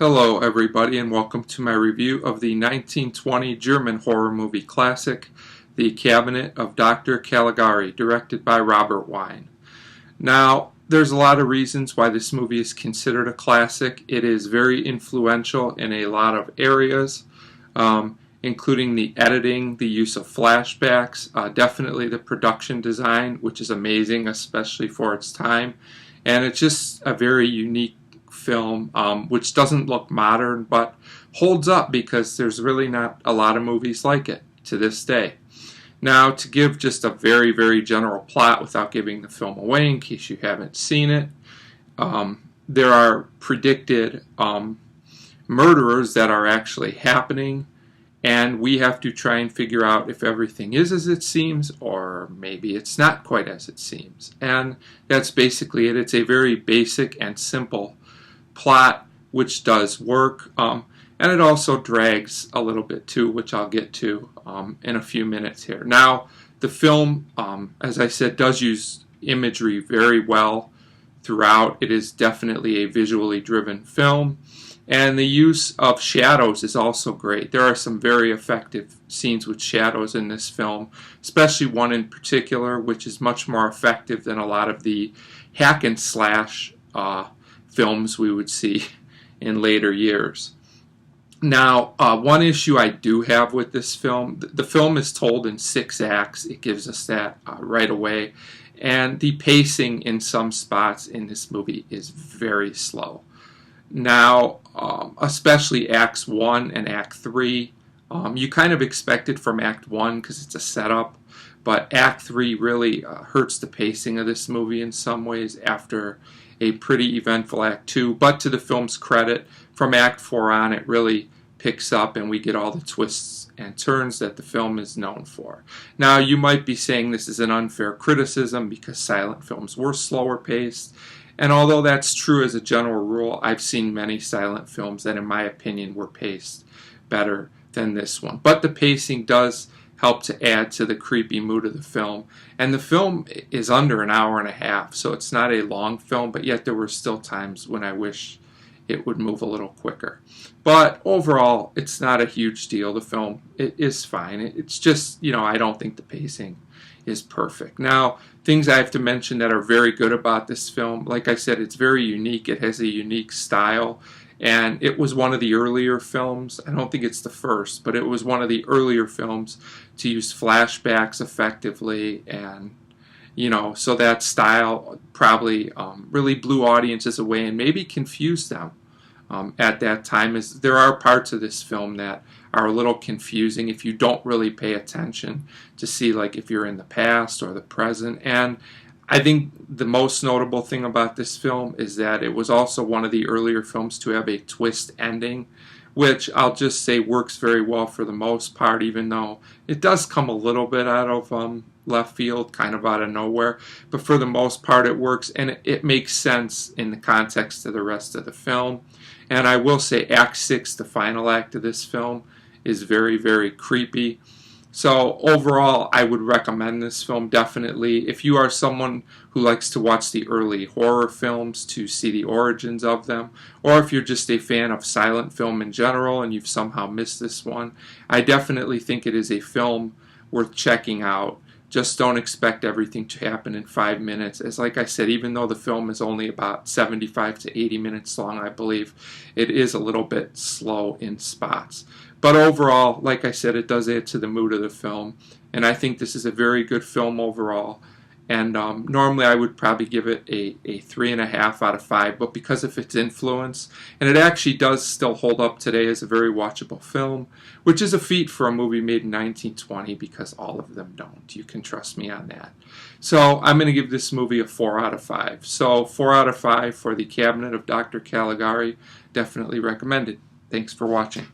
Hello everybody and welcome to my review of the 1920 German horror movie classic, The Cabinet of Dr. Caligari, directed by Robert Wiene. Now, there's a lot of reasons why this movie is considered a classic. It is very influential in a lot of areas, including the editing, the use of flashbacks, definitely the production design, which is amazing, especially for its time. And it's just a very unique film, which doesn't look modern but holds up because there's really not a lot of movies like it to this day. Now, to give just a very general plot without giving the film away in case you haven't seen it, there are predicted murderers that are actually happening, and we have to try and figure out if everything is as it seems or maybe it's not quite as it seems. And that's basically it. It's a very basic and simple plot, which does work, and it also drags a little bit too, which I'll get to in a few minutes here. Now, the film, as I said, does use imagery very well throughout. It is definitely a visually driven film, and the use of shadows is also great. There are some very effective scenes with shadows in this film, especially one in particular, which is much more effective than a lot of the hack and slash films we would see in later years. Now, one issue I do have with this film, the film is told in 6 acts. It gives us that right away. And the pacing in some spots in this movie is very slow. Now, especially Acts 1 and Act 3, you kind of expect it from Act 1 because it's a setup, but Act 3 really hurts the pacing of this movie in some ways after a pretty eventful Act 2, but to the film's credit, from Act 4 on it really picks up and we get all the twists and turns that the film is known for. Now, you might be saying this is an unfair criticism because silent films were slower paced, and although that's true as a general rule, I've seen many silent films that in my opinion were paced better than this one. But the pacing does help to add to the creepy mood of the film. And the film is under an hour and a half, so it's not a long film, but yet there were still times when I wish it would move a little quicker. But overall, it's not a huge deal. The film is fine. It's just, I don't think the pacing is perfect. Now, things I have to mention that are very good about this film, like I said, it's very unique. It has a unique style. And it was one of the earlier films, I don't think it's the first, but it was one of the earlier films to use flashbacks effectively, and so that style probably really blew audiences away and maybe confused them at that time. As there are parts of this film that are a little confusing if you don't really pay attention to see like if you're in the past or the present. And I think the most notable thing about this film is that it was also one of the earlier films to have a twist ending, which I'll just say works very well for the most part, even though it does come a little bit out of left field, kind of out of nowhere. But for the most part, it works, and it makes sense in the context of the rest of the film. And I will say Act 6, the final act of this film, is very creepy. So overall, I would recommend this film definitely. If you are someone who likes to watch the early horror films to see the origins of them, or if you're just a fan of silent film in general and you've somehow missed this one, I definitely think it is a film worth checking out. Just don't expect everything to happen in 5 minutes. As like I said, even though the film is only about 75 to 80 minutes long, I believe, it is a little bit slow in spots. But overall, like I said, it does add to the mood of the film. And I think this is a very good film overall. And normally I would probably give it a 3.5 out of 5. But because of its influence, and it actually does still hold up today as a very watchable film, which is a feat for a movie made in 1920 because all of them don't. You can trust me on that. So I'm going to give this movie a 4 out of 5. So 4 out of 5 for The Cabinet of Dr. Caligari. Definitely recommended. Thanks for watching.